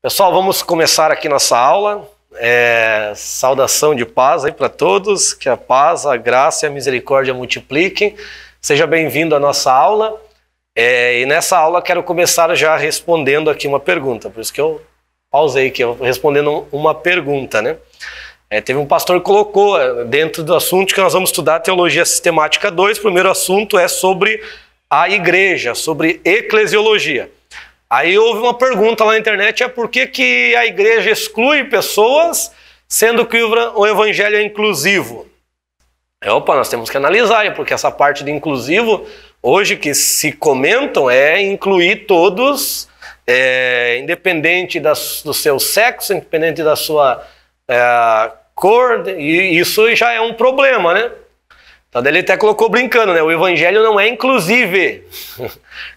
Pessoal, vamos começar aqui nossa aula. Saudação de paz aí para todos, que a paz, a graça e a misericórdia multipliquem. Seja bem-vindo à nossa aula. E nessa aula quero começar já respondendo aqui uma pergunta, por isso que eu pausei aqui, respondendo uma pergunta, né? Teve um pastor que colocou dentro do assunto que nós vamos estudar Teologia Sistemática 2, o primeiro assunto é sobre a igreja, sobre eclesiologia. Aí houve uma pergunta lá na internet, por que a igreja exclui pessoas, sendo que o evangelho é inclusivo? Nós temos que analisar, porque essa parte de inclusivo, hoje que se comentam, é incluir todos, independente do seu sexo, independente da sua cor, e isso já é um problema, né? Então ele até colocou brincando, né? O evangelho não é inclusive.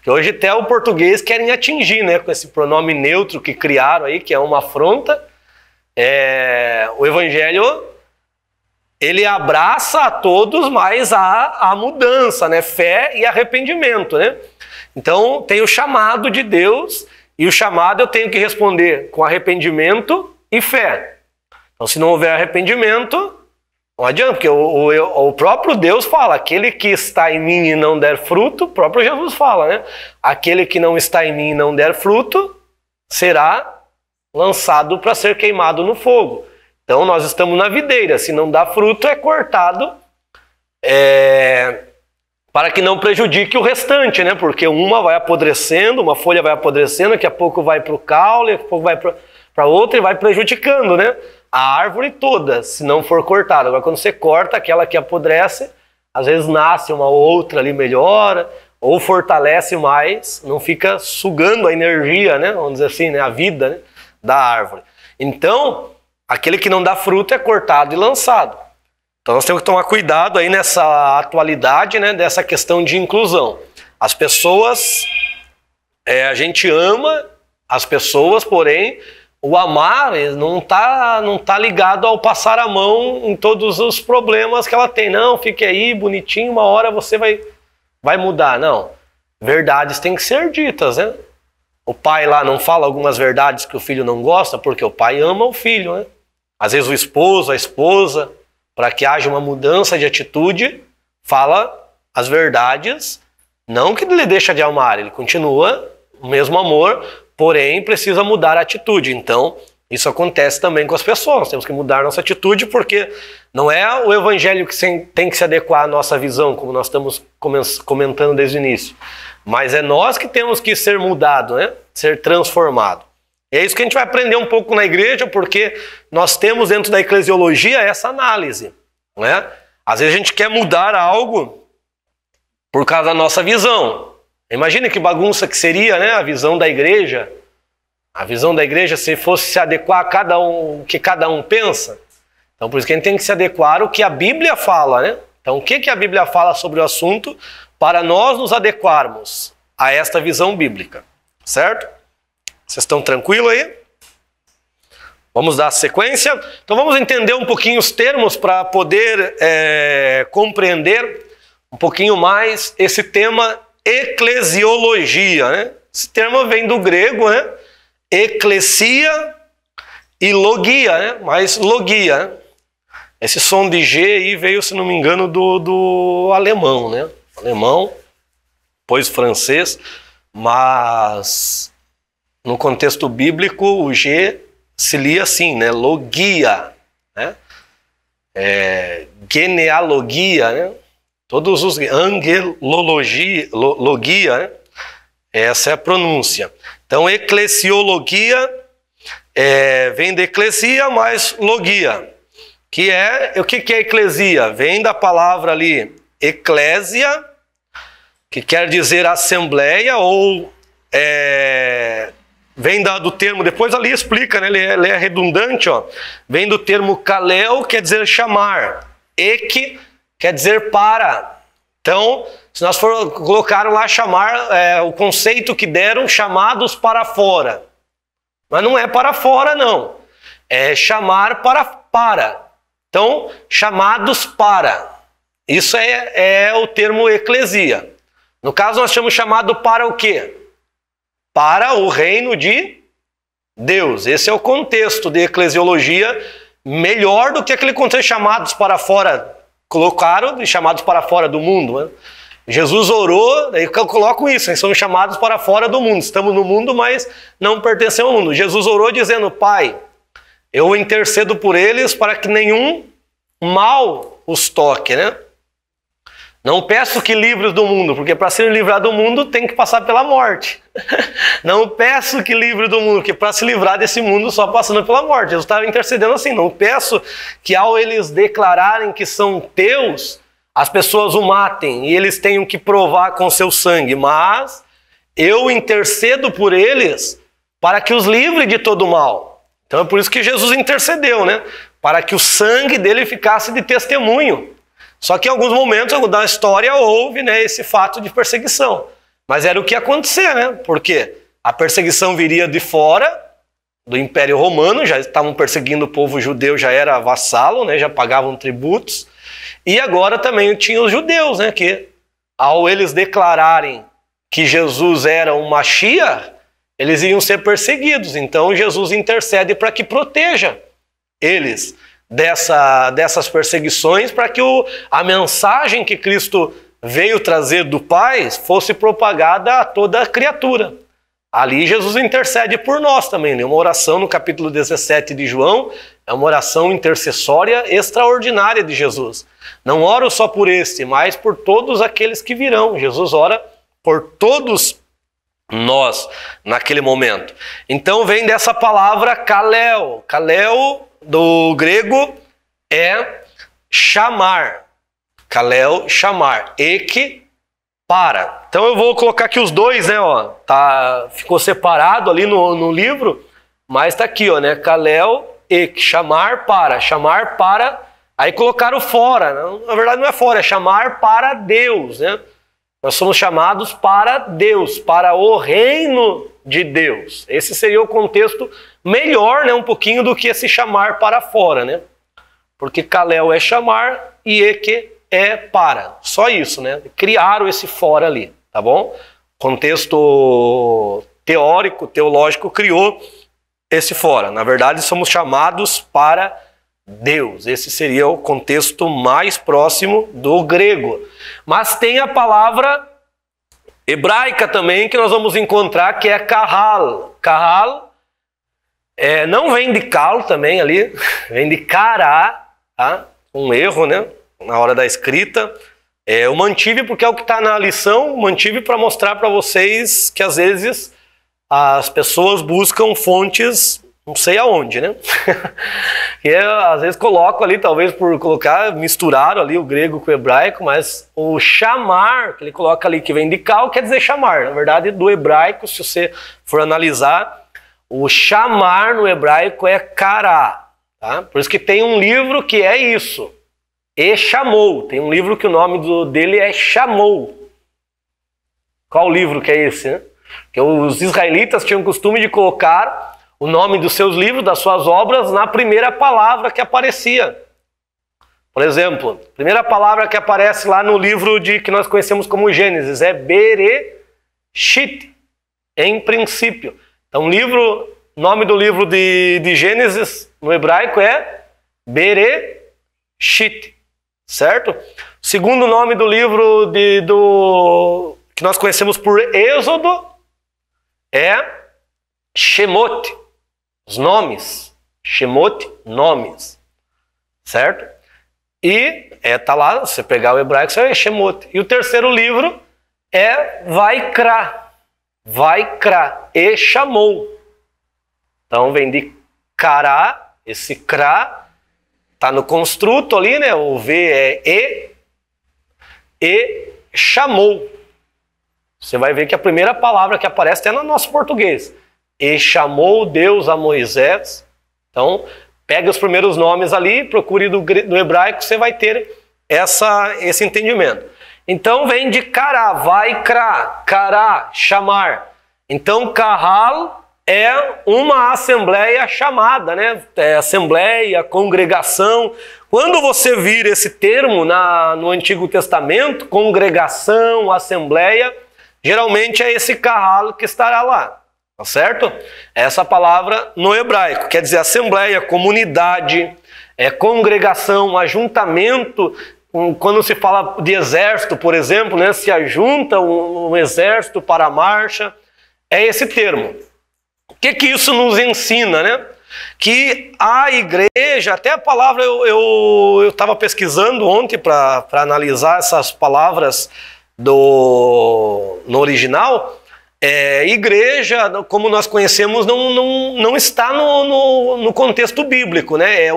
Que hoje até o português querem atingir, né? Com esse pronome neutro que criaram aí, que é uma afronta. O evangelho, ele abraça a todos, mas a mudança, né? Fé e arrependimento, né? Então tem o chamado de Deus, e o chamado eu tenho que responder com arrependimento e fé. Então se não houver arrependimento, não adianta, porque o próprio Deus fala, aquele que está em mim e não der fruto, o próprio Jesus fala, né? Aquele que não está em mim e não der fruto, será lançado para ser queimado no fogo. Então nós estamos na videira, se não dá fruto é cortado, para que não prejudique o restante, né? Porque uma vai apodrecendo, uma folha vai apodrecendo, daqui a pouco vai para o caule, daqui a pouco vai para outra e vai prejudicando, né? A árvore toda, se não for cortada. Agora, quando você corta aquela que apodrece, às vezes nasce uma outra ali, melhora, ou fortalece mais, não fica sugando a energia, né? Vamos dizer assim, né? A vida, né? Da árvore. Então, aquele que não dá fruto é cortado e lançado. Então, nós temos que tomar cuidado aí nessa atualidade, né? Dessa questão de inclusão. As pessoas, a gente ama as pessoas, porém, o amar não tá ligado ao passar a mão em todos os problemas que ela tem. Não, fique aí bonitinho, uma hora você vai mudar. Não, verdades têm que ser ditas, né? O pai lá não fala algumas verdades que o filho não gosta, porque o pai ama o filho, né? Às vezes o esposo, a esposa, para que haja uma mudança de atitude, fala as verdades, não que ele deixa de amar, ele continua o mesmo amor, porém, precisa mudar a atitude. Então, isso acontece também com as pessoas. Temos que mudar a nossa atitude, porque não é o evangelho que tem que se adequar à nossa visão, como nós estamos comentando desde o início. Mas é nós que temos que ser mudados, né? Ser transformados. E é isso que a gente vai aprender um pouco na igreja, porque nós temos dentro da eclesiologia essa análise, né? Às vezes a gente quer mudar algo por causa da nossa visão. Imagina que bagunça que seria, né, a visão da igreja. A visão da igreja se fosse se adequar a o que cada um pensa. Então por isso que a gente tem que se adequar ao que a Bíblia fala, né? Então o que a Bíblia fala sobre o assunto para nós nos adequarmos a esta visão bíblica. Certo? Vocês estão tranquilos aí? Vamos dar sequência? Então vamos entender um pouquinho os termos para poder compreender um pouquinho mais esse tema eclesiologia, né? Esse termo vem do grego, né? Eclesia e logia, né? Mas logia, né? Esse som de G aí veio, se não me engano, do alemão, né? Alemão, depois francês, mas no contexto bíblico o G se lia assim, né? Logia, né? Genealogia, né? Todos os angelologia, né? Essa é a pronúncia. Então, eclesiologia vem de eclesia mais logia, que o que é eclesia? Vem da palavra ali eclésia, que quer dizer assembleia, ou vem do termo, depois ali explica, né? Ele é redundante, ó. Vem do termo kaleo, quer dizer chamar, quer dizer para. Então, se nós colocaram lá chamar, o conceito que deram, chamados para fora. Mas não é para fora, não. É chamar para. Então, chamados para. Isso é o termo eclesia. No caso, nós chamamos chamado para o quê? Para o reino de Deus. Esse é o contexto de eclesiologia, melhor do que aquele contexto chamados para fora, colocaram de chamados para fora do mundo, né? Jesus orou, daí eu coloco isso, eles são chamados para fora do mundo. Estamos no mundo, mas não pertencemos ao mundo. Jesus orou dizendo: Pai, eu intercedo por eles para que nenhum mal os toque, né? Não peço que livre do mundo, porque para ser livrado do mundo tem que passar pela morte. Não peço que livre do mundo, porque para se livrar desse mundo só passando pela morte. Jesus estava intercedendo assim: não peço que ao eles declararem que são teus, as pessoas o matem e eles tenham que provar com seu sangue, mas eu intercedo por eles para que os livre de todo mal. Então é por isso que Jesus intercedeu, né? Para que o sangue dele ficasse de testemunho. Só que em alguns momentos da história houve, né, esse fato de perseguição. Mas era o que ia acontecer, né? Porque a perseguição viria de fora do Império Romano, já estavam perseguindo o povo judeu, já era vassalo, né, já pagavam tributos. E agora também tinha os judeus, né, que ao eles declararem que Jesus era um Mashiach, eles iam ser perseguidos. Então Jesus intercede para que proteja eles dessas perseguições, para que a mensagem que Cristo veio trazer do Pai fosse propagada a toda a criatura. Ali Jesus intercede por nós também, né? Uma oração no capítulo 17 de João, é uma oração intercessória extraordinária de Jesus. Não oro só por este, mas por todos aqueles que virão. Jesus ora por todos nós naquele momento. Então vem dessa palavra kaleo. Kaleo do grego é chamar. Kaleo, chamar. Ek, para. Então eu vou colocar aqui os dois, né? Ó, ficou separado ali no livro, mas está aqui, ó, né? Kaleo, ek, chamar para. Chamar para. Aí colocaram fora. Na verdade não é fora, é chamar para Deus, né? Nós somos chamados para Deus, para o reino de Deus. Esse seria o contexto melhor, né? Um pouquinho do que esse chamar para fora, né? Porque kaleo é chamar e eke é para. Só isso, né? Criaram esse fora ali, tá bom? Contexto teórico, teológico criou esse fora. Na verdade, somos chamados para Deus. Esse seria o contexto mais próximo do grego. Mas tem a palavra hebraica também que nós vamos encontrar, que é kahal. Kahal não vem de kal também ali, vem de kará, tá? Um erro, né? Na hora da escrita. Eu mantive porque é o que está na lição, mantive para mostrar para vocês que às vezes as pessoas buscam fontes não sei aonde, né? E às vezes coloco ali, talvez por colocar, misturaram ali o grego com o hebraico, mas o chamar, que ele coloca ali que vem de kal, quer dizer chamar. Na verdade, do hebraico, se você for analisar, o chamar no hebraico é kará, tá? Por isso que tem um livro que é isso, e chamou. Tem um livro que o nome dele é chamou. Qual livro que é esse, né? Porque os israelitas tinham o costume de colocar o nome dos seus livros, das suas obras, na primeira palavra que aparecia. Por exemplo, a primeira palavra que aparece lá no livro que nós conhecemos como Gênesis é Bereshit, em princípio. Então, o nome do livro de Gênesis no hebraico é Bereshit, certo? O segundo nome do livro que nós conhecemos por Êxodo é Shemot. Os nomes, Shemot, nomes, certo? E tá lá, você pegar o hebraico, você vai Shemot. E o terceiro livro é Vaikra, e chamou. Então vem de Kará, esse Kra, tá no construto ali, né? O V é e chamou. Você vai ver que a primeira palavra que aparece é no nosso português. E chamou Deus a Moisés. Então, pega os primeiros nomes ali, procure do hebraico, você vai ter esse entendimento. Então, vem de kará, vaikra, kará, chamar. Então, kahal é uma assembleia chamada, né? É assembleia, congregação. Quando você vir esse termo no Antigo Testamento, congregação, assembleia, geralmente é esse kahal que estará lá. tá certo? Essa palavra no hebraico, quer dizer assembleia, comunidade, congregação, ajuntamento. Quando se fala de exército, por exemplo, né, se ajunta um exército para a marcha, é esse termo. O que isso nos ensina, né? Que a igreja, até a palavra, eu estava pesquisando ontem para analisar essas palavras no original. Igreja, como nós conhecemos, não está no contexto bíblico, né?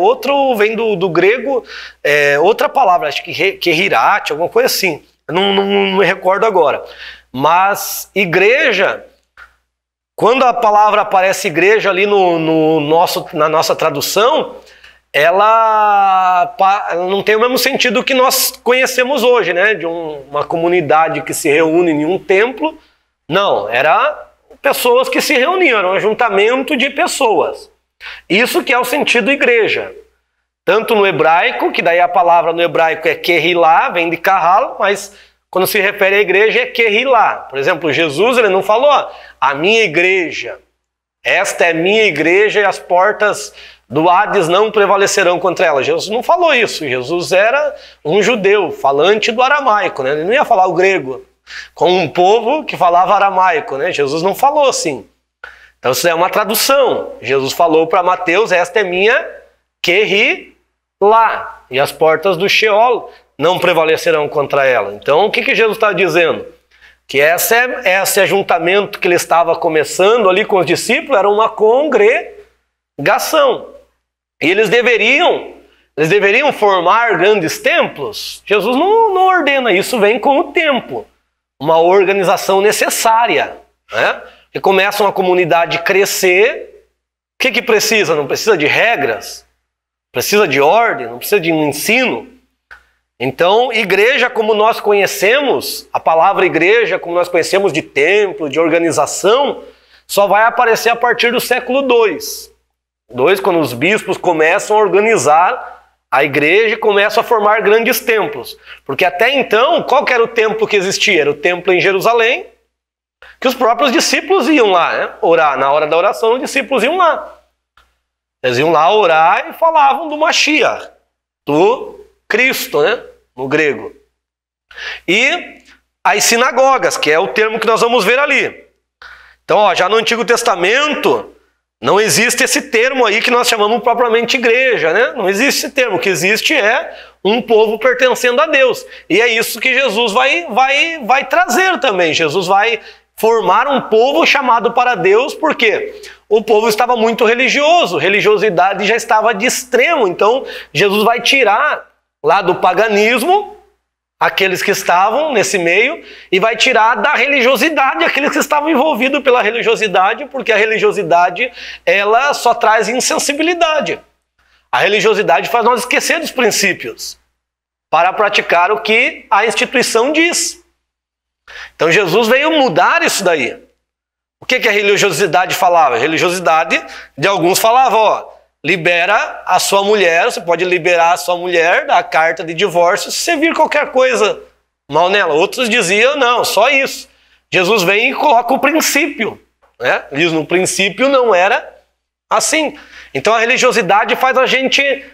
Vem do grego, outra palavra, acho que hirat, alguma coisa assim. Não me recordo agora. Mas igreja, quando a palavra aparece igreja ali na nossa tradução, ela não tem o mesmo sentido que nós conhecemos hoje, né? De uma comunidade que se reúne em um templo. Não, era pessoas que se reuniam, era um ajuntamento de pessoas. Isso que é o sentido igreja. Tanto no hebraico, que daí a palavra no hebraico é kehilá, vem de kahal, mas quando se refere à igreja é kehilá. Por exemplo, Jesus, ele não falou a minha igreja, esta é minha igreja e as portas do Hades não prevalecerão contra ela. Jesus não falou isso. Jesus era um judeu, falante do aramaico, né? Ele não ia falar o grego, com um povo que falava aramaico, né? Jesus não falou assim. Então isso é uma tradução. Jesus falou para Mateus, esta é minha kehilá, e as portas do Sheol não prevalecerão contra ela. Então o que Jesus está dizendo? Que esse ajuntamento que ele estava começando ali com os discípulos era uma congregação. E eles deveriam formar grandes templos. Jesus não ordena, isso vem com o tempo. Uma organização necessária, né? E começa uma comunidade a crescer. O que precisa? Não precisa de regras, precisa de ordem, não precisa de um ensino. Então, igreja como nós conhecemos, a palavra igreja como nós conhecemos de templo, de organização, só vai aparecer a partir do século II. Quando os bispos começam a organizar a igreja começa a formar grandes templos. Porque até então, qual que era o templo que existia? Era o templo em Jerusalém, que os próprios discípulos iam lá, né? Orar. Na hora da oração, os discípulos iam lá. Eles iam lá orar e falavam do Mashiach, do Cristo, né? No grego. E as sinagogas, que é o termo que nós vamos ver ali. Então, já no Antigo Testamento, não existe esse termo aí que nós chamamos propriamente igreja, né? Não existe esse termo. O que existe é um povo pertencendo a Deus. E é isso que Jesus vai trazer também. Jesus vai formar um povo chamado para Deus, porque o povo estava muito religioso, religiosidade já estava de extremo. Então, Jesus vai tirar lá do paganismo aqueles que estavam nesse meio e vai tirar da religiosidade aqueles que estavam envolvidos pela religiosidade, porque a religiosidade ela só traz insensibilidade. A religiosidade faz nós esquecer dos princípios para praticar o que a instituição diz. Então Jesus veio mudar isso daí. O que a religiosidade falava? A religiosidade de alguns falava, libera a sua mulher, você pode liberar a sua mulher da carta de divórcio se você vir qualquer coisa mal nela. Outros diziam, não, só isso. Jesus vem e coloca o princípio, né? Diz, no princípio não era assim. Então a religiosidade faz a gente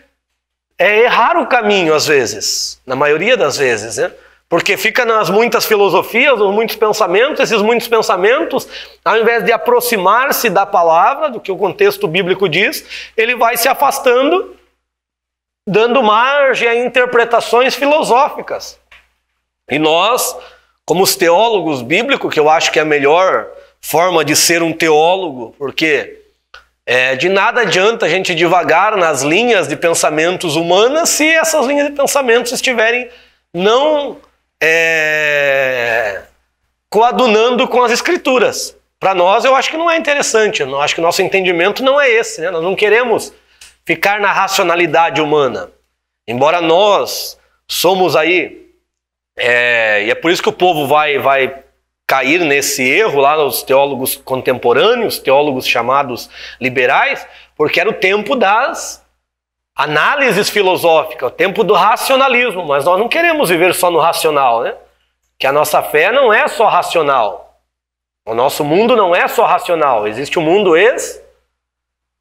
errar o caminho às vezes, na maioria das vezes, né? Porque fica nas muitas filosofias, nos muitos pensamentos, esses muitos pensamentos, ao invés de aproximar-se da palavra, do que o contexto bíblico diz, ele vai se afastando, dando margem a interpretações filosóficas. E nós, como os teólogos bíblicos, que eu acho que é a melhor forma de ser um teólogo, porque de nada adianta a gente divagar nas linhas de pensamentos humanas se essas linhas de pensamentos estiverem não coadunando com as escrituras. Para nós, eu acho que não é interessante. Eu acho que o nosso entendimento não é esse, né? Nós não queremos ficar na racionalidade humana. Embora nós somos aí, e é por isso que o povo vai cair nesse erro lá nos teólogos contemporâneos, teólogos chamados liberais, porque era o tempo das análises filosóficas, o tempo do racionalismo, mas nós não queremos viver só no racional, né? Que a nossa fé não é só racional. O nosso mundo não é só racional, existe um mundo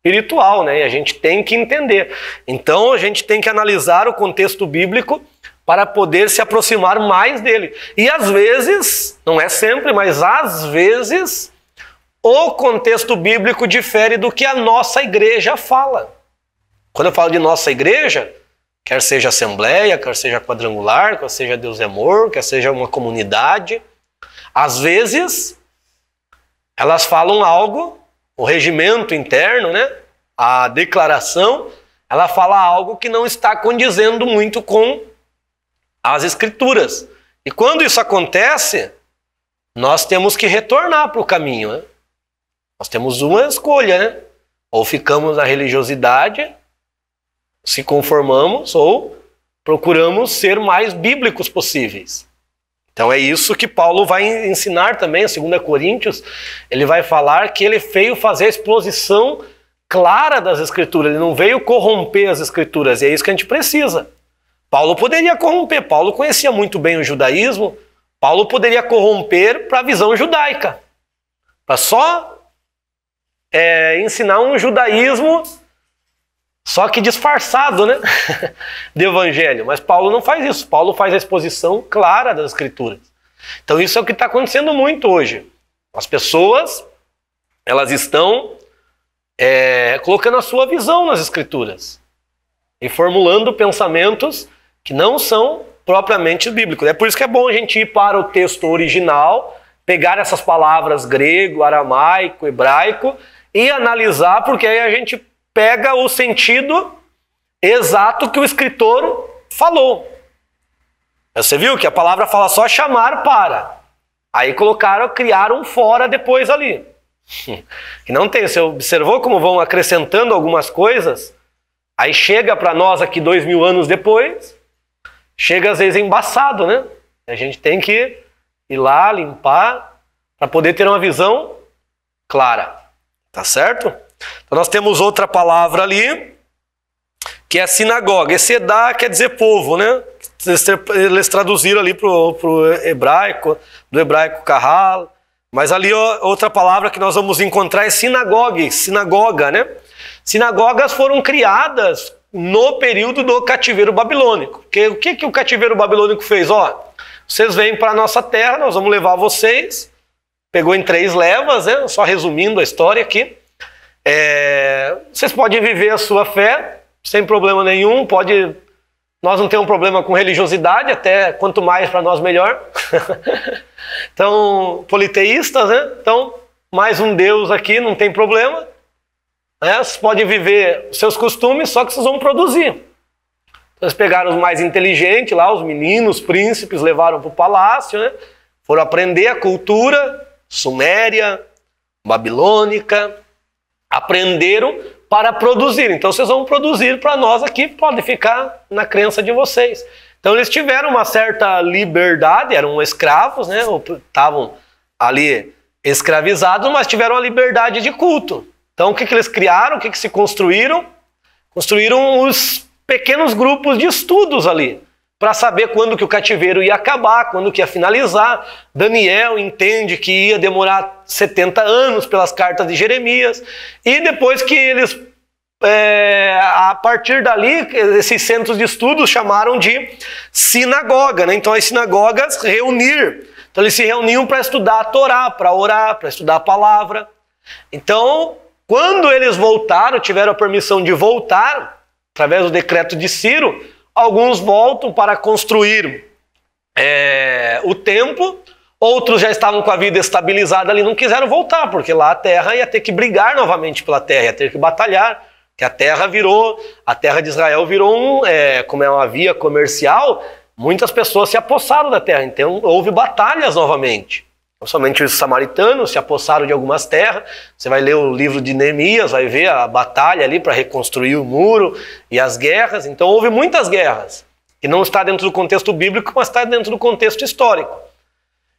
espiritual, né? E a gente tem que entender. Então a gente tem que analisar o contexto bíblico para poder se aproximar mais dele. E às vezes, não é sempre, mas às vezes, o contexto bíblico difere do que a nossa igreja fala. Quando eu falo de nossa igreja, quer seja assembleia, quer seja quadrangular, quer seja Deus é Amor, quer seja uma comunidade, às vezes elas falam algo, o regimento interno, né? A declaração, ela fala algo que não está condizendo muito com as escrituras. E quando isso acontece, nós temos que retornar para o caminho, né? Nós temos uma escolha, né? Ou ficamos na religiosidade, se conformamos, ou procuramos ser mais bíblicos possíveis. Então é isso que Paulo vai ensinar também, em 2 Coríntios, ele vai falar que ele veio fazer a exposição clara das Escrituras, ele não veio corromper as Escrituras, e é isso que a gente precisa. Paulo poderia corromper, Paulo conhecia muito bem o judaísmo, Paulo poderia corromper para a visão judaica, para só ensinar um judaísmo, só que disfarçado, né? de evangelho. Mas Paulo não faz isso, Paulo faz a exposição clara das Escrituras. Então isso é o que está acontecendo muito hoje. As pessoas, elas estão colocando a sua visão nas Escrituras e formulando pensamentos que não são propriamente bíblicos. É por isso que é bom a gente ir para o texto original, pegar essas palavras grego, aramaico, hebraico e analisar, porque aí a gente pega o sentido exato que o escritor falou. Você viu que a palavra fala só chamar para. Aí criaram fora depois ali. Que não tem, você observou como vão acrescentando algumas coisas? Aí chega para nós aqui 2000 anos depois, chega às vezes embaçado, né? A gente tem que ir lá, limpar, para poder ter uma visão clara. Tá certo? Então nós temos outra palavra ali, que é sinagoga. Esse edá quer dizer povo, né? Eles traduziram ali para o hebraico, do hebraico kahal. Mas ali outra palavra que nós vamos encontrar é sinagoga, né? Sinagogas foram criadas no período do cativeiro babilônico. O que o cativeiro babilônico fez? Vocês vêm para a nossa terra, nós vamos levar vocês. Pegou em 3 levas, né? Só resumindo a história aqui. Vocês podem viver a sua fé sem problema nenhum. Nós não temos problema com religiosidade, até quanto mais para nós melhor. Então, politeístas, né? Então, mais um Deus aqui, não tem problema. Vocês podem viver os seus costumes, só que vocês vão produzir. Então, eles pegaram os mais inteligentes lá, os meninos, os príncipes, levaram para o palácio, né? Foram aprender a cultura suméria, babilônica, aprenderam para produzir. Então vocês vão produzir para nós aqui, pode ficar na crença de vocês. Então eles tiveram uma certa liberdade, eram escravos, né? Estavam ali escravizados, mas tiveram a liberdade de culto. Então o que eles criaram, o que se construíram? Construíram os pequenos grupos de estudos ali, para saber quando que o cativeiro ia acabar, quando que ia finalizar. Daniel entende que ia demorar 70 anos pelas cartas de Jeremias. E depois que eles, a partir dali, esses centros de estudos chamaram de sinagoga, né? Então as sinagogas reunir. Então eles se reuniam para estudar a Torá, para orar, para estudar a palavra. Então, quando eles voltaram, tiveram a permissão de voltar, através do decreto de Ciro, alguns voltam para construir o templo, outros já estavam com a vida estabilizada ali, não quiseram voltar, porque lá a terra ia ter que brigar novamente pela terra, ia ter que batalhar, que a terra de Israel virou como é uma via comercial, muitas pessoas se apossaram da terra, então houve batalhas novamente. Não somente os samaritanos se apossaram de algumas terras. Você vai ler o livro de Neemias, vai ver a batalha ali para reconstruir o muro e as guerras. Então houve muitas guerras, que não está dentro do contexto bíblico, mas está dentro do contexto histórico.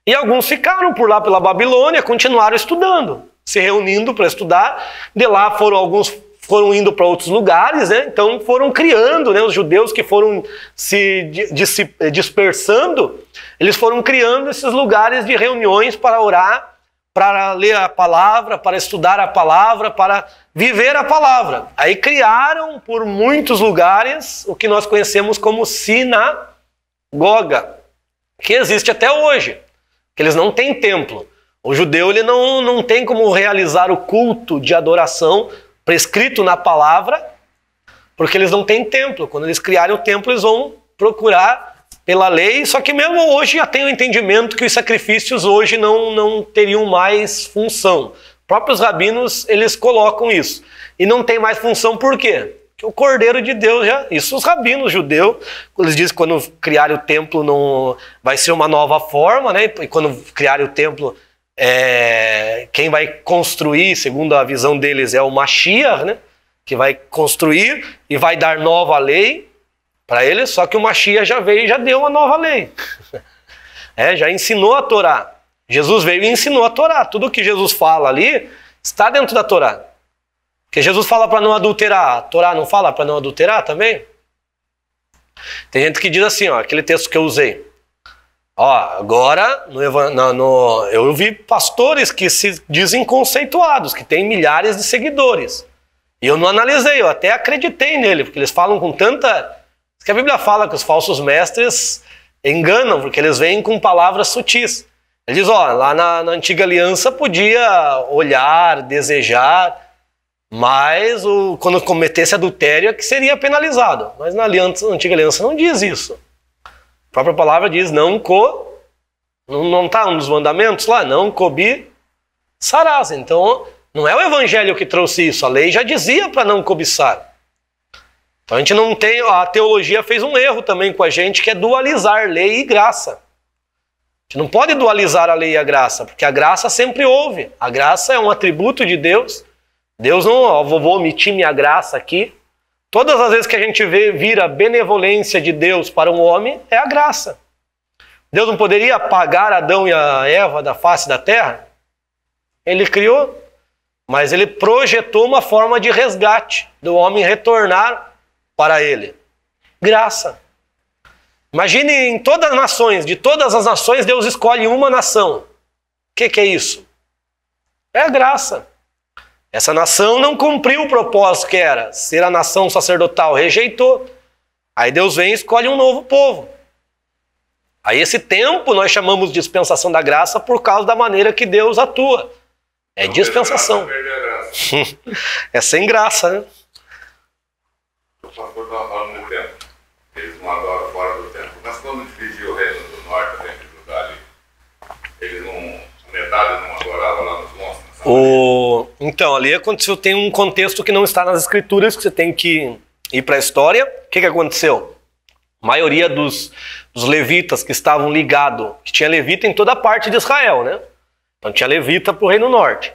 E alguns ficaram por lá pela Babilônia, continuaram estudando, se reunindo para estudar. De lá alguns foram indo para outros lugares, né? Então foram criando, né? Os judeus que foram se dispersando, eles foram criando esses lugares de reuniões para orar, para ler a palavra, para estudar a palavra, para viver a palavra. Aí criaram por muitos lugares o que nós conhecemos como sinagoga, que existe até hoje, que eles não têm templo. O judeu ele não tem como realizar o culto de adoração prescrito na palavra, porque eles não têm templo. Quando eles criarem o templo, eles vão procurar pela lei, só que mesmo hoje já tem o entendimento que os sacrifícios hoje não teriam mais função. Próprios rabinos, eles colocam isso. E não tem mais função por quê? Porque o Cordeiro de Deus já... Isso os rabinos judeus, eles dizem que quando criarem o templo não vai ser uma nova forma, né? E quando criarem o templo, quem vai construir, segundo a visão deles, é o Mashiach, né? Que vai construir e vai dar nova lei para eles, só que o Mashiach já veio e já deu uma nova lei. Já ensinou a Torá. Jesus veio e ensinou a Torá. Tudo que Jesus fala ali está dentro da Torá. Porque Jesus fala para não adulterar. A Torá não fala para não adulterar também? Tem gente que diz assim, ó, aquele texto que eu usei. Ó, agora, eu vi pastores que se dizem conceituados, que têm milhares de seguidores. E eu não analisei, eu até acreditei nele, porque eles falam com tanta... Que a Bíblia fala que os falsos mestres enganam, porque eles vêm com palavras sutis. Ele diz, ó, lá na antiga aliança podia olhar, desejar, mas quando cometesse adultério é que seria penalizado. Mas na antiga aliança não diz isso. A própria palavra diz, não está um dos mandamentos lá, não cobiçarás. Então, não é o evangelho que trouxe isso, a lei já dizia para não cobiçar. Então a gente não tem, a teologia fez um erro também com a gente, que é dualizar lei e graça. A gente não pode dualizar a lei e a graça, porque a graça sempre houve. A graça é um atributo de Deus. Deus não, vou omitir minha graça aqui. Todas as vezes que a gente vira a benevolência de Deus para um homem, é a graça. Deus não poderia apagar Adão e a Eva da face da terra? Ele criou, mas ele projetou uma forma de resgate, do homem retornar para ele. Graça. Imagine em todas as nações, de todas as nações, Deus escolhe uma nação. O que é isso? É a graça. Essa nação não cumpriu o propósito que era ser a nação sacerdotal, rejeitou. Aí Deus vem e escolhe um novo povo. Aí esse tempo nós chamamos de dispensação da graça por causa da maneira que Deus atua. É dispensação. É sem graça, né? O pastor estava falando do templo. Eles não adoram fora do templo. Mas quando dividiu o reino do norte, a gente lugar ali, eles não... metade não adorava lá nos monstros. Então, ali aconteceu, tem um contexto que não está nas escrituras, que você tem que ir para a história. O que aconteceu? A maioria dos levitas que estavam ligados, que tinha levita em toda a parte de Israel, né? Então tinha levita para o reino norte.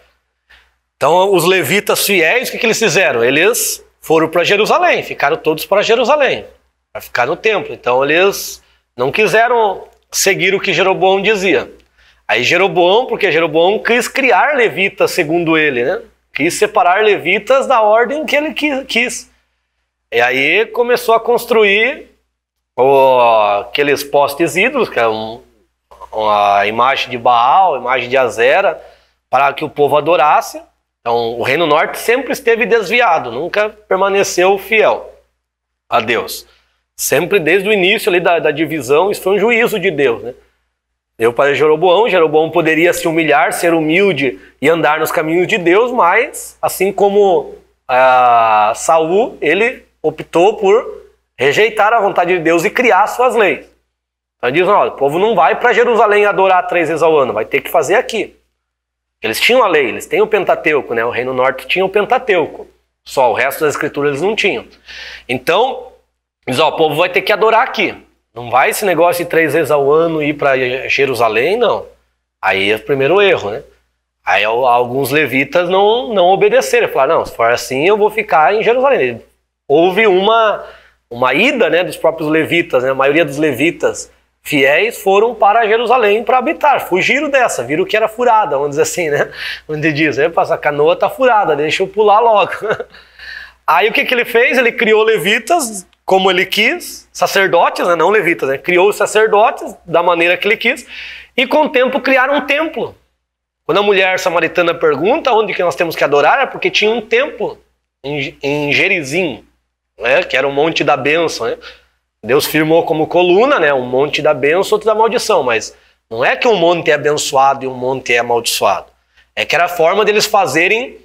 Então os levitas fiéis, o que eles fizeram? Eles foram para Jerusalém, ficaram todos para Jerusalém, para ficar no templo. Então eles não quiseram seguir o que Jeroboão dizia. Aí Jeroboão, porque Jeroboão quis criar levitas segundo ele, né? Quis separar levitas da ordem que ele quis. E aí começou a construir aqueles postes ídolos, que é uma imagem de Baal, imagem de Azera, para que o povo adorasse. Então o reino norte sempre esteve desviado, nunca permaneceu fiel a Deus. Sempre desde o início ali da divisão, isso foi um juízo de Deus, né? Deu para Jeroboão, Jeroboão poderia se humilhar, ser humilde e andar nos caminhos de Deus, mas assim como Saul, ele optou por rejeitar a vontade de Deus e criar suas leis. Então ele diz, olha, o povo não vai para Jerusalém adorar 3 vezes ao ano, vai ter que fazer aqui. Eles tinham a lei, eles têm o Pentateuco, né? O Reino Norte tinha o Pentateuco, só o resto das escrituras eles não tinham. Então, diz, ó, o povo vai ter que adorar aqui. Não vai esse negócio de 3 vezes ao ano ir para Jerusalém, não. Aí é o primeiro erro, né? Aí alguns levitas não obedeceram. Falaram, não, se for assim eu vou ficar em Jerusalém. Houve uma ida, né, dos próprios levitas, né? A maioria dos levitas fiéis foram para Jerusalém para habitar. Fugiram dessa, viram que era furada, vamos dizer assim, né? Onde diz, essa canoa tá furada, deixa eu pular logo. Aí o que ele fez? Ele criou levitas como ele quis, sacerdotes, né? Não levitas, né? Criou os sacerdotes da maneira que ele quis, e com o tempo criaram um templo. Quando a mulher samaritana pergunta onde que nós temos que adorar, é porque tinha um templo em Gerizim, né, que era o monte da bênção, né? Deus firmou como coluna, né, um monte da bênção, outro da maldição, mas não é que um monte é abençoado e um monte é amaldiçoado. É que era a forma deles fazerem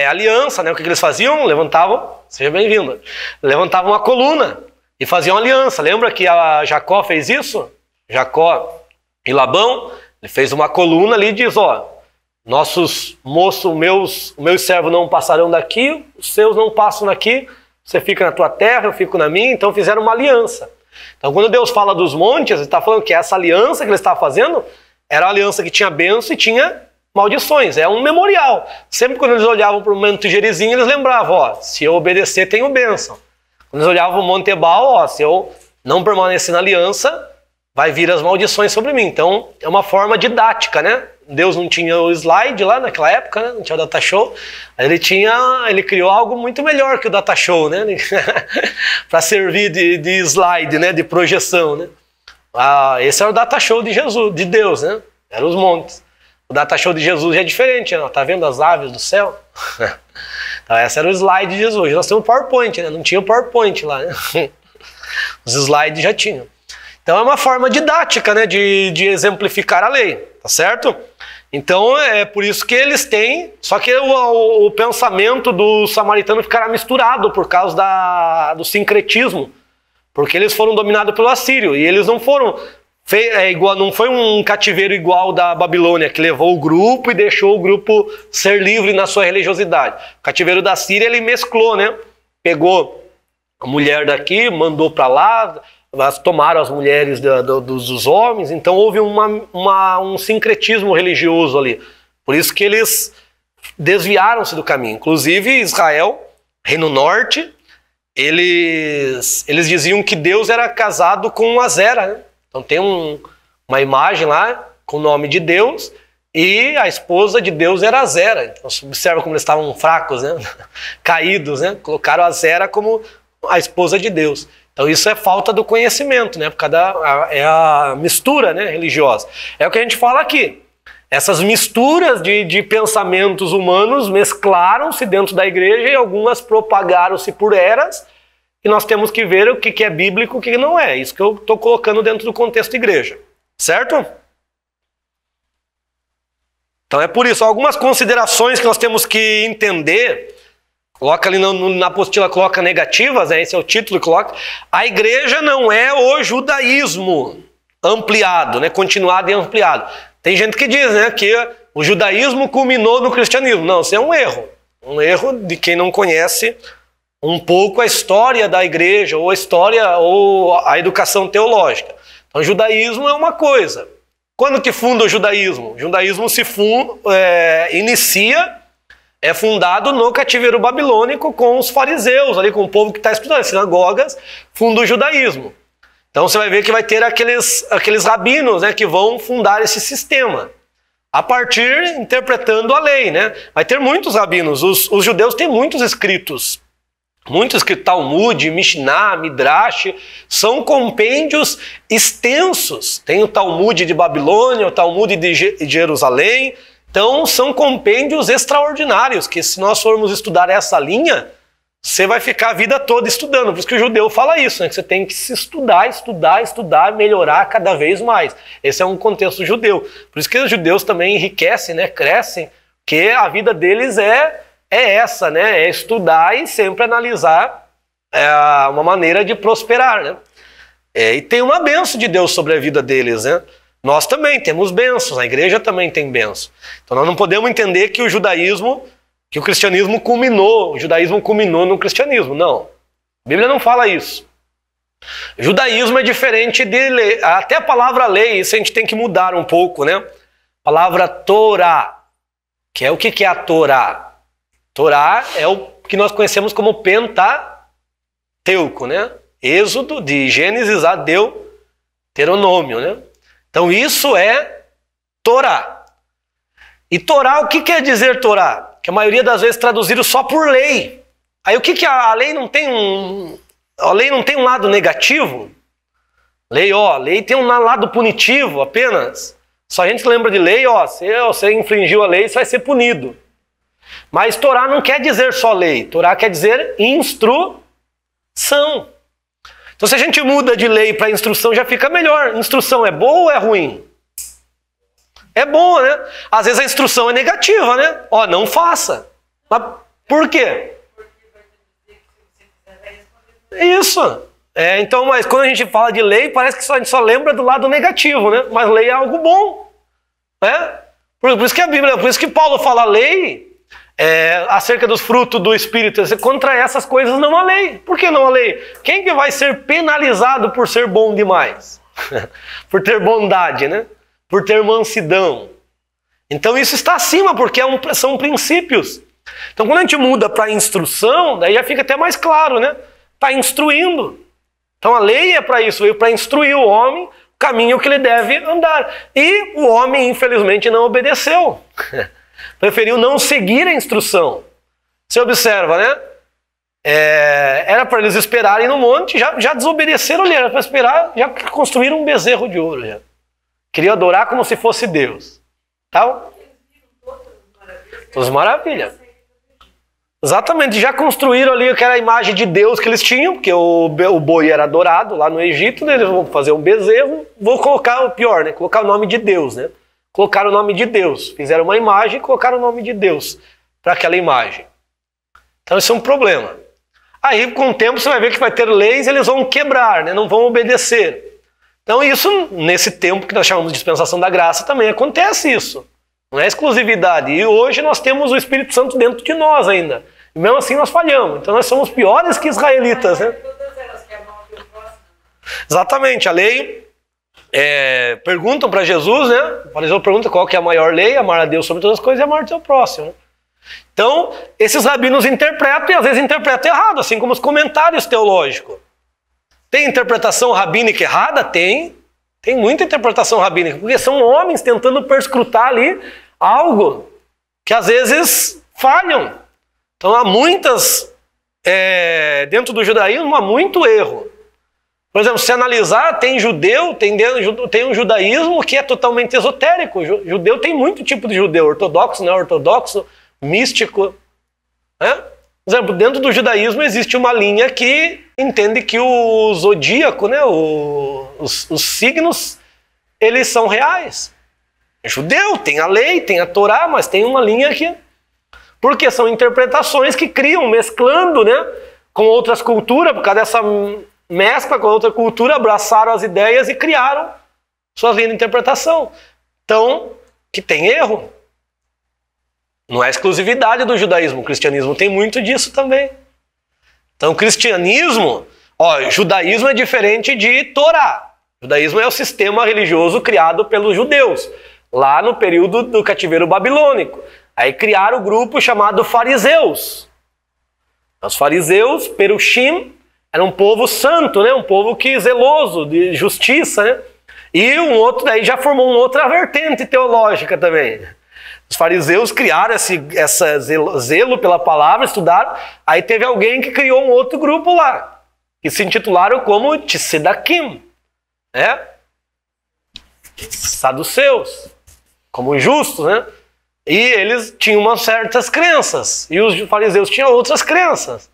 aliança, né? O que eles faziam? Levantavam, seja bem-vindo, levantavam uma coluna e faziam aliança. Lembra que a Jacó fez isso? Jacó e Labão, ele fez uma coluna ali e diz, ó, nossos moços, meus servos não passarão daqui, os seus não passam daqui, você fica na tua terra, eu fico na minha, então fizeram uma aliança. Então quando Deus fala dos montes, ele está falando que essa aliança que ele está fazendo era uma aliança que tinha bênção e tinha maldições, é um memorial. Sempre quando eles olhavam para o Monte Gerizim, eles lembravam, ó, se eu obedecer, tenho bênção. Quando eles olhavam para o Monte Ebal, ó, se eu não permanecer na aliança, vai vir as maldições sobre mim. Então, é uma forma didática, né? Deus não tinha o slide lá naquela época, né? Não tinha o data show. Ele criou algo muito melhor que o data show, né? Para servir de slide, né? De projeção, né? Esse era o data show de Jesus, de Deus, né? Eram os montes. O data show de Jesus já é diferente, né? Tá vendo as aves do céu? Então, esse era o slide de Jesus. Hoje nós temos o PowerPoint, né? Não tinha o PowerPoint lá, né? Os slides já tinham. Então é uma forma didática, né, de exemplificar a lei, tá certo? Então é por isso que eles têm, só que o pensamento do samaritano ficará misturado por causa do sincretismo, porque eles foram dominados pelo assírio e eles não foram, não foi um cativeiro igual da Babilônia, que levou o grupo e deixou o grupo ser livre na sua religiosidade. O cativeiro da Síria ele mesclou, né? Pegou a mulher daqui, mandou para lá, tomaram as mulheres dos homens, então houve um sincretismo religioso ali. Por isso que eles desviaram-se do caminho. Inclusive Israel, Reino Norte, eles diziam que Deus era casado com Azera, né? Então tem uma imagem lá com o nome de Deus e a esposa de Deus era Azera. Então observa como eles estavam fracos, né? Caídos, né? Colocaram Azera como a esposa de Deus. Então isso é falta do conhecimento, né? Porque é a mistura, né, religiosa. É o que a gente fala aqui. Essas misturas de pensamentos humanos mesclaram-se dentro da igreja e algumas propagaram-se por eras. E nós temos que ver o que é bíblico e o que não é. Isso que eu estou colocando dentro do contexto igreja. Certo? Então é por isso. Algumas considerações que nós temos que entender. Coloca ali na apostila, coloca negativas, né? Esse é o título que coloca. A igreja não é o judaísmo ampliado, né? Continuado e ampliado. Tem gente que diz, né, que o judaísmo culminou no cristianismo. Não, isso é um erro. Um erro de quem não conhece um pouco a história da igreja, ou a história, ou a educação teológica. Então, o judaísmo é uma coisa. Quando que funda o judaísmo? O judaísmo é fundado no cativeiro babilônico com os fariseus, ali com o povo que está estudando. As sinagogas fundam o judaísmo. Então você vai ver que vai ter aqueles rabinos, né, que vão fundar esse sistema. A partir, interpretando a lei, né? Vai ter muitos rabinos. Os judeus têm muitos escritos. Muitos escritos, Talmud, Mishnah, Midrash, são compêndios extensos. Tem o Talmud de Babilônia, o Talmud de Jerusalém. Então são compêndios extraordinários, que se nós formos estudar essa linha, você vai ficar a vida toda estudando. Por isso que o judeu fala isso, né? Que você tem que se estudar, melhorar cada vez mais. Esse é um contexto judeu. Por isso que os judeus também enriquecem, né? Crescem, porque a vida deles é essa, né? É estudar e sempre analisar uma maneira de prosperar, né? E tem uma bênção de Deus sobre a vida deles, né? Nós também temos bênçãos, a igreja também tem bênçãos. Então nós não podemos entender que o cristianismo culminou, o judaísmo culminou no cristianismo. Não, a Bíblia não fala isso. O judaísmo é diferente de lei. Até a palavra lei, isso a gente tem que mudar um pouco, né? A palavra Torá, que é o que é a Torá? Torá é o que nós conhecemos como Pentateuco, né? Êxodo, de Gênesis a Deuteronômio, né? Então isso é Torá. E Torá, o que quer dizer Torá? Que a maioria das vezes traduzido só por lei. Aí o que a lei não tem a lei não tem um lado negativo? Lei tem um lado punitivo apenas. Só a gente lembra de lei, ó, se você infringiu a lei, você vai ser punido. Mas Torá não quer dizer só lei, Torá quer dizer instrução. Então se a gente muda de lei para instrução, já fica melhor. Instrução é boa ou é ruim? É boa, né? Às vezes a instrução é negativa, né? Ó, não faça. Mas por quê? Isso. Então, mas quando a gente fala de lei, parece que a gente só lembra do lado negativo, né? Mas lei é algo bom, né? Por isso que a Bíblia, por isso que Paulo fala lei acerca dos frutos do Espírito. Contra essas coisas não há lei. Por que não há lei? Quem que vai ser penalizado por ser bom demais? Por ter bondade, né? Por ter mansidão. Então isso está acima, porque são princípios. Então quando a gente muda para instrução, daí já fica até mais claro, né? Está instruindo. Então a lei é para isso, veio para instruir o homem o caminho que ele deve andar. E o homem, infelizmente, não obedeceu. Preferiu não seguir a instrução. Você observa, né? Era para eles esperarem no monte, já desobedeceram ali, era para esperar, já construíram um bezerro de ouro. Já. Queriam adorar como se fosse Deus. Tal? Todas maravilhas. Exatamente, já construíram ali aquela imagem de Deus que eles tinham, porque o boi era adorado lá no Egito, né? Eles vão fazer um bezerro, vou colocar o pior, né? Colocar o nome de Deus, né? Colocaram o nome de Deus, fizeram uma imagem e colocaram o nome de Deus para aquela imagem. Então isso é um problema. Aí com o tempo você vai ver que vai ter leis e eles vão quebrar, né? Não vão obedecer. Então isso, nesse tempo que nós chamamos de dispensação da graça, também acontece isso. Não é exclusividade. E hoje nós temos o Espírito Santo dentro de nós ainda. E mesmo assim nós falhamos. Então nós somos piores que israelitas, né? Exatamente. A lei... perguntam para Jesus, né? O fariseu pergunta qual que é a maior lei, amar a Deus sobre todas as coisas e amar o teu próximo. Né? Então, esses rabinos interpretam e às vezes interpretam errado, assim como os comentários teológicos. Tem interpretação rabínica errada? Tem. Tem muita interpretação rabínica, porque são homens tentando perscrutar ali algo que às vezes falham. Então há muitas, dentro do judaísmo há muito erro. Por exemplo, se analisar, tem um judaísmo que é totalmente esotérico. Judeu tem muito tipo de judeu, ortodoxo, não ortodoxo, místico. Né? Por exemplo, dentro do judaísmo existe uma linha que entende que o zodíaco, né, os signos, eles são reais. Judeu tem a lei, tem a Torá, mas tem uma linha que... Porque são interpretações que criam, mesclando, né, com outras culturas, por causa dessa mescla com outra cultura, abraçaram as ideias e criaram suas linhas de interpretação. Então, que tem erro. Não é exclusividade do judaísmo, o cristianismo tem muito disso também. Então, o cristianismo, judaísmo é diferente de Torá. O judaísmo é o sistema religioso criado pelos judeus, lá no período do cativeiro babilônico. Aí criaram o grupo chamado fariseus. Os fariseus, Perushim, era um povo santo, né? Um povo zeloso, de justiça, né? E um outro daí já formou uma outra vertente teológica também. Os fariseus criaram esse zelo pela palavra, estudaram. Aí teve alguém que criou um outro grupo lá, que se intitularam como Tzedakim, né? Saduceus, como justos, né? E eles tinham umas certas crenças, e os fariseus tinham outras crenças.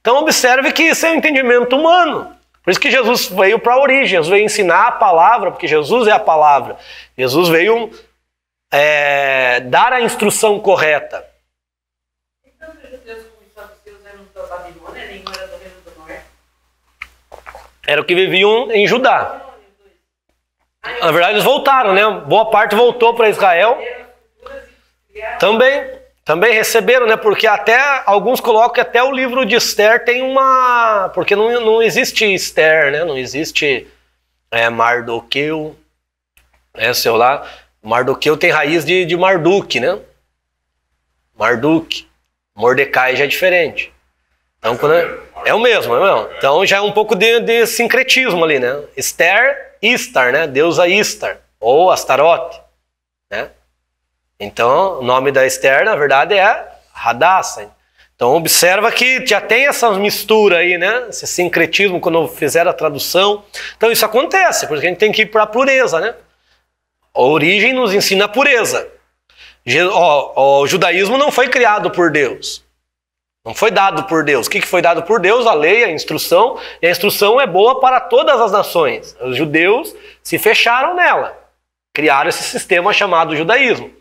Então observe que isso é um entendimento humano. Por isso que Jesus veio para a origem, Jesus veio ensinar a palavra, porque Jesus é a palavra. Jesus veio dar a instrução correta. Então os judeus como os saduceus eram da Babilônia, nenhum era do Reino do Norte? Era o que viviam em Judá. Na verdade eles voltaram, né? Boa parte voltou para Israel. Também receberam, né? Porque até alguns colocam que até o livro de Esther tem uma... Porque não existe Esther, né? Não existe Mardoqueu, sei lá. Mardoqueu tem raiz de Marduk, né? Marduk. Mordecai já é diferente. Então, é o mesmo. Então já é um pouco de sincretismo ali, né? Esther, Istar, né? Deusa Istar. Ou Astarote, né? Então, o nome da Esther, na verdade, é Hadassah. Então, observa que já tem essa mistura aí, né? Esse sincretismo, quando fizeram a tradução. Então, isso acontece, porque a gente tem que ir para a pureza, né? A origem nos ensina a pureza. O judaísmo não foi criado por Deus. Não foi dado por Deus. O que foi dado por Deus? A lei, a instrução. E a instrução é boa para todas as nações. Os judeus se fecharam nela. Criaram esse sistema chamado judaísmo.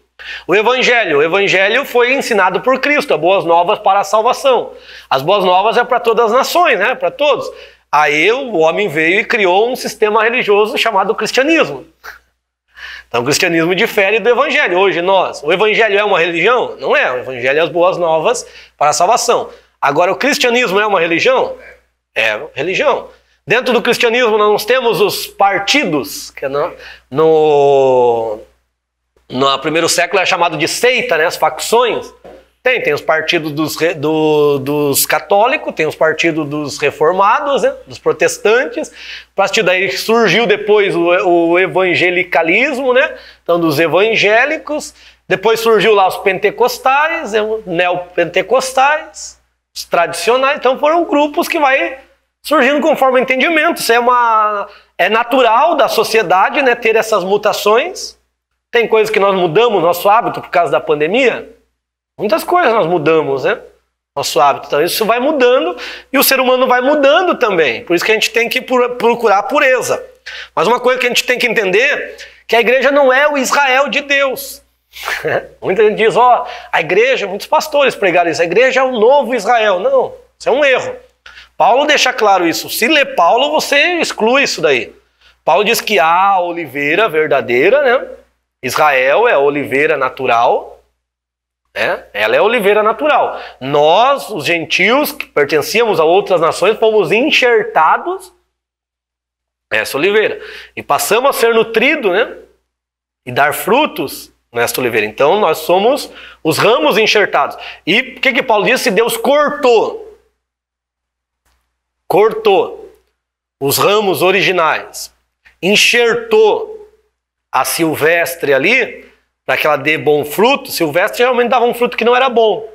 O evangelho foi ensinado por Cristo. As boas novas para a salvação. As boas novas é para todas as nações, né? Para todos. Aí o homem veio e criou um sistema religioso chamado cristianismo. Então o cristianismo difere do evangelho. Hoje o evangelho é uma religião? Não é. O evangelho é as boas novas para a salvação. Agora o cristianismo é uma religião? É religião. Dentro do cristianismo nós temos os partidos, que no primeiro século é chamado de seita, né? As facções. Tem os partidos dos católicos, tem os partidos dos reformados, né? Dos protestantes. A partir daí surgiu depois o evangelicalismo, né? Então dos evangélicos. Depois surgiu lá os pentecostais, neopentecostais, os tradicionais. Então foram grupos que vai surgindo conforme o entendimento. Isso é natural da sociedade, né? Ter essas mutações. Tem coisas que nós mudamos nosso hábito por causa da pandemia. Muitas coisas nós mudamos, né? Nosso hábito. Então isso vai mudando e o ser humano vai mudando também. Por isso que a gente tem que procurar a pureza. Mas uma coisa que a gente tem que entender, que a igreja não é o Israel de Deus. Muita gente diz, a igreja, muitos pastores pregaram isso, a igreja é o novo Israel. Não, isso é um erro. Paulo deixa claro isso. Se ler Paulo, você exclui isso daí. Paulo diz que há a oliveira verdadeira, né? Israel é a oliveira natural. Ela é a oliveira natural. Nós, os gentios, que pertencíamos a outras nações, fomos enxertados nessa oliveira. E passamos a ser nutridos, né? E dar frutos nesta oliveira. Então, nós somos os ramos enxertados. E o que Paulo disse? Deus cortou os ramos originais. Enxertou a silvestre ali, para que ela dê bom fruto. Silvestre geralmente dava um fruto que não era bom.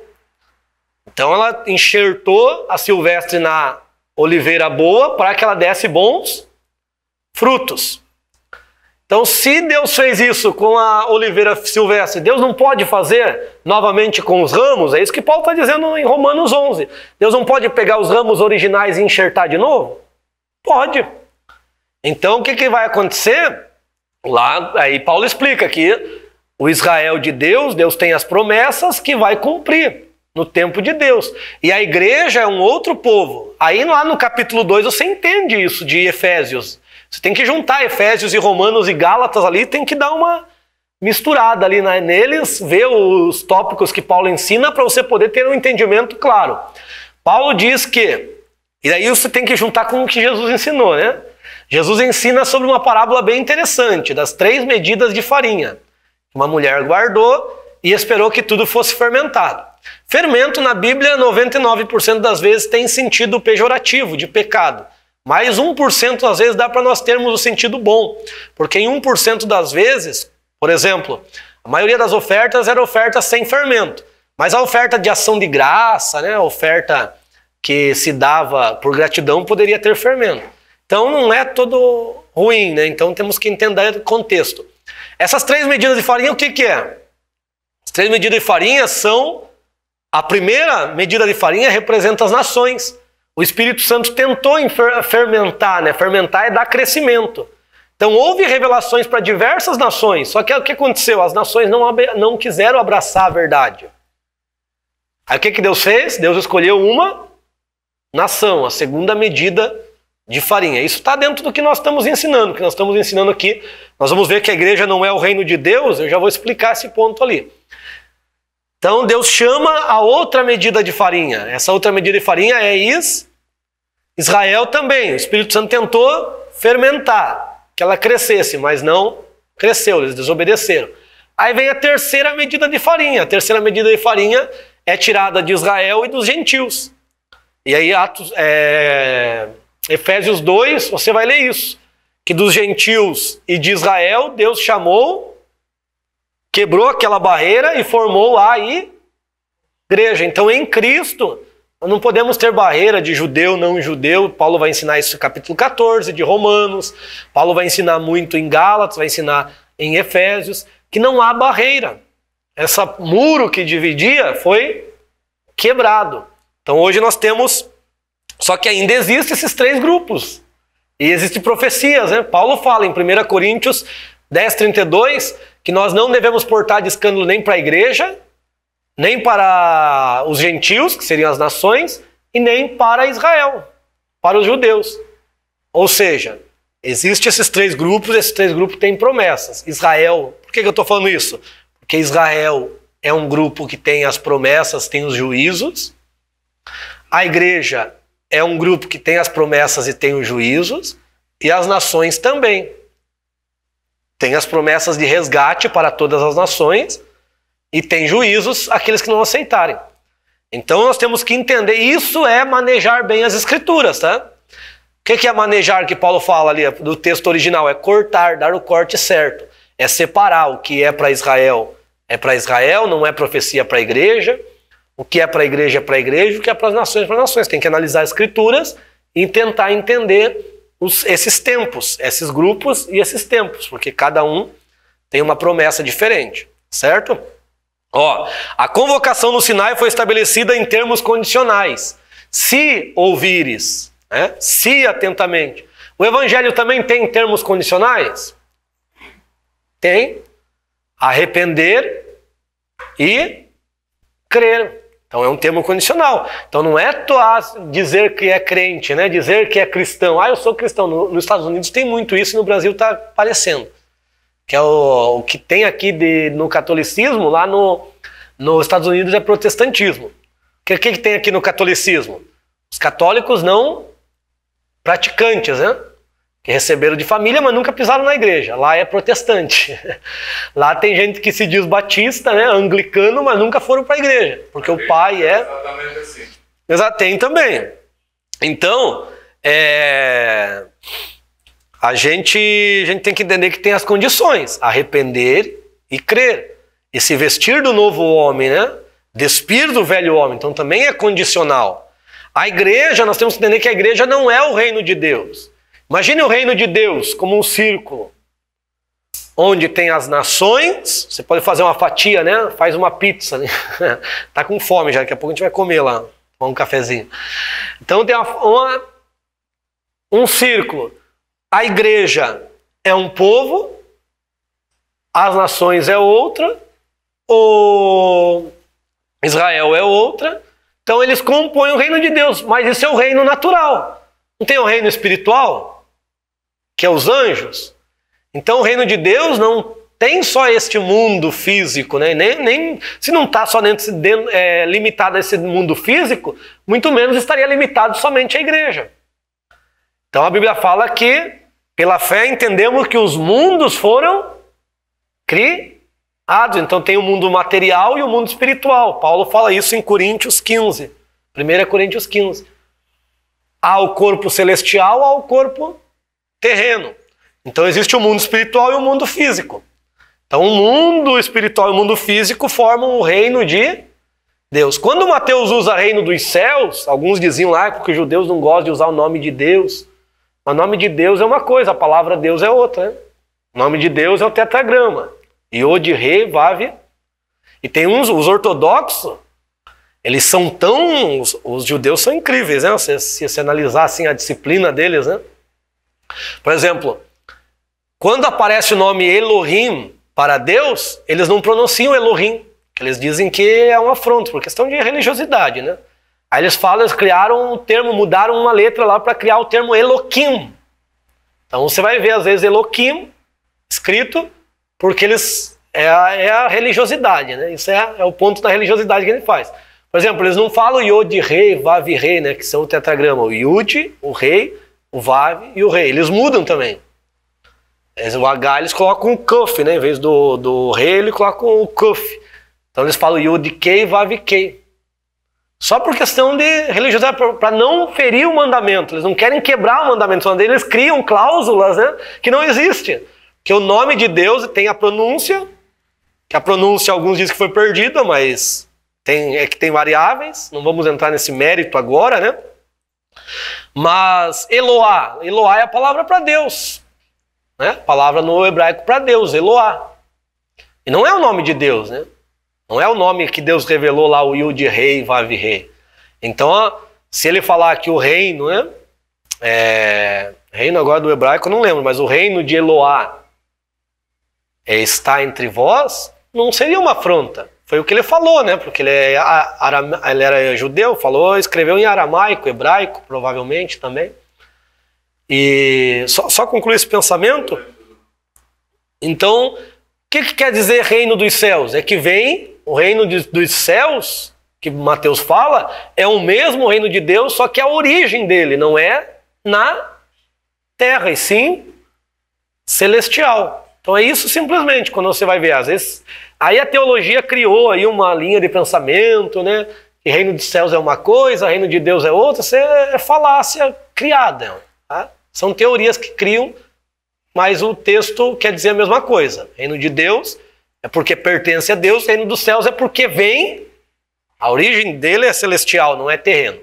Então ela enxertou a silvestre na oliveira boa para que ela desse bons frutos. Então se Deus fez isso com a oliveira silvestre, Deus não pode fazer novamente com os ramos? É isso que Paulo está dizendo em Romanos 11. Deus não pode pegar os ramos originais e enxertar de novo? Pode. Então o que vai acontecer? Aí Paulo explica que o Israel de Deus, Deus tem as promessas que vai cumprir no tempo de Deus. E a igreja é um outro povo. Aí lá no capítulo 2 você entende isso de Efésios. Você tem que juntar Efésios e Romanos e Gálatas ali, tem que dar uma misturada ali neles, ver os tópicos que Paulo ensina para você poder ter um entendimento claro. Paulo diz que, e daí você tem que juntar com o que Jesus ensinou, né? Jesus ensina sobre uma parábola bem interessante, das 3 medidas de farinha. Uma mulher guardou e esperou que tudo fosse fermentado. Fermento na Bíblia, 99% das vezes tem sentido pejorativo, de pecado. Mas 1% às vezes dá para nós termos o sentido bom. Porque em 1% das vezes, por exemplo, a maioria das ofertas era oferta sem fermento. Mas a oferta de ação de graça, né, a oferta que se dava por gratidão, poderia ter fermento. Então não é todo ruim, né? Então temos que entender o contexto. Essas 3 medidas de farinha, o que é? As 3 medidas de farinha são... A primeira medida de farinha representa as nações. O Espírito Santo tentou fermentar, né? Fermentar é dar crescimento. Então houve revelações para diversas nações. Só que o que aconteceu? As nações não quiseram abraçar a verdade. Aí o que Deus fez? Deus escolheu uma nação, a segunda medida de farinha. Isso está dentro do que nós estamos ensinando. O que nós estamos ensinando aqui, nós vamos ver que a igreja não é o reino de Deus, eu já vou explicar esse ponto ali. Então Deus chama a outra medida de farinha. Essa outra medida de farinha é Israel também. O Espírito Santo tentou fermentar, que ela crescesse, mas não cresceu, eles desobedeceram. Aí vem a terceira medida de farinha. A terceira medida de farinha é tirada de Israel e dos gentios. E aí Efésios 2, você vai ler isso. Que dos gentios e de Israel, Deus chamou, quebrou aquela barreira e formou a igreja. Então em Cristo, nós não podemos ter barreira de judeu, não judeu. Paulo vai ensinar isso no capítulo 14 de Romanos. Paulo vai ensinar muito em Gálatas, vai ensinar em Efésios, que não há barreira. Esse muro que dividia foi quebrado. Então hoje nós temos, só que ainda existem esses três grupos. E existem profecias, né? Paulo fala em 1 Coríntios 10:32 que nós não devemos portar de escândalo nem para a igreja, nem para os gentios, que seriam as nações, e nem para Israel, para os judeus. Ou seja, existem esses três grupos têm promessas. Israel, por que eu estou falando isso? Porque Israel é um grupo que tem as promessas, tem os juízos. A igreja é um grupo que tem as promessas e tem os juízos. E as nações também. Tem as promessas de resgate para todas as nações e tem juízos aqueles que não aceitarem. Então nós temos que entender, isso é manejar bem as escrituras, tá? O que é manejar que Paulo fala ali do texto original? É cortar, dar o corte certo. É separar o que é para Israel, não é profecia para a igreja. O que é para a igreja, o que é para as nações. Tem que analisar as escrituras e tentar entender esses tempos, esses grupos e esses tempos, porque cada um tem uma promessa diferente, certo? A convocação no Sinai foi estabelecida em termos condicionais. Se ouvires, né? Se atentamente. O evangelho também tem termos condicionais? Tem. Arrepender e crer. Então é um termo condicional. Então não é dizer que é crente, né? Dizer que é cristão. Eu sou cristão. Nos Estados Unidos tem muito isso e no Brasil está aparecendo. Que é o que tem aqui no catolicismo, lá nos Estados Unidos é protestantismo. O que tem aqui no catolicismo? Os católicos não praticantes, né? Que receberam de família, mas nunca pisaram na igreja. Lá é protestante. Lá tem gente que se diz batista, né? Anglicano, mas nunca foram para a igreja. Porque o pai é... Exatamente assim. Exato, tem também. Então, a gente tem que entender que tem as condições. Arrepender e crer. E se vestir do novo homem, né? Despir do velho homem. Então também é condicional. A igreja, nós temos que entender que a igreja não é o reino de Deus. Imagine o reino de Deus como um círculo, onde tem as nações. Você pode fazer uma fatia, né? Faz uma pizza, né? Tá com fome já, daqui a pouco a gente vai comer lá, tomar um cafezinho. Então tem um círculo. A igreja é um povo, as nações é outra, o Israel é outra. Então eles compõem o reino de Deus, mas isso é o reino natural. Não tem o reino espiritual? Que é os anjos. Então o reino de Deus não tem só este mundo físico, né? Nem se não está só limitado a esse mundo físico, muito menos estaria limitado somente à igreja. Então a Bíblia fala que, pela fé, entendemos que os mundos foram criados. Então tem o mundo material e o mundo espiritual. Paulo fala isso em Coríntios 15. 1 Coríntios 15. Há o corpo celestial, há o corpo terreno. Então existe o mundo espiritual e o mundo físico. Então o mundo espiritual e o mundo físico formam o reino de Deus. Quando Mateus usa reino dos céus, alguns diziam lá que os judeus não gostam de usar o nome de Deus. Mas o nome de Deus é uma coisa, a palavra Deus é outra. Né? O nome de Deus é o tetragrama. Iod, Rei, Vav. E tem os ortodoxos, eles são tão... Os judeus são incríveis, né? Se você analisar assim, a disciplina deles, né? Por exemplo, quando aparece o nome Elohim para Deus, eles não pronunciam Elohim. Eles dizem que é um afronto, por questão de religiosidade, né? Aí eles criaram um termo, mudaram uma letra lá para criar o termo Eloquim. Então você vai ver, às vezes, Eloquim escrito, porque eles é a religiosidade, né? Isso é o ponto da religiosidade que ele faz. Por exemplo, eles não falam Yod, Rei, Vav, Rei, né? Que são o tetragrama. O Yud, o Rei, o Vav e o Rei. Eles mudam também. O H eles colocam o Kuf, né? Em vez do Rei, eles colocam o Kuf. Então eles falam Yud, Kei, Vav, Kei. Só por questão de religiosidade, para não ferir o mandamento. Eles não querem quebrar o mandamento. Eles criam cláusulas, né? Que não existem. Que o nome de Deus tem a pronúncia. Que a pronúncia, alguns dizem que foi perdida, mas... tem variáveis, não vamos entrar nesse mérito agora, né? Mas Eloá é a palavra para Deus. né? Palavra no hebraico para Deus, Eloá. E não é o nome de Deus, né? Não é o nome que Deus revelou lá, o Yud Rei, Vav Rei. Então, se ele falar que o reino, né? Reino agora do hebraico eu não lembro, mas o reino de Eloá está entre vós, não seria uma afronta. Foi o que ele falou, né? Porque ele era judeu, escreveu em aramaico, hebraico, provavelmente também. E só concluir esse pensamento. Então, o que quer dizer reino dos céus? É que vem o reino dos céus, que Mateus fala, é o mesmo reino de Deus, só que a origem dele não é na terra, e sim celestial. Então é isso simplesmente, quando você vai ver, às vezes, aí a teologia criou aí uma linha de pensamento, né? Que reino dos céus é uma coisa, reino de Deus é outra, isso é falácia criada. Tá? São teorias que criam, mas o texto quer dizer a mesma coisa. Reino de Deus é porque pertence a Deus, reino dos céus é porque vem, a origem dele é celestial, não é terreno.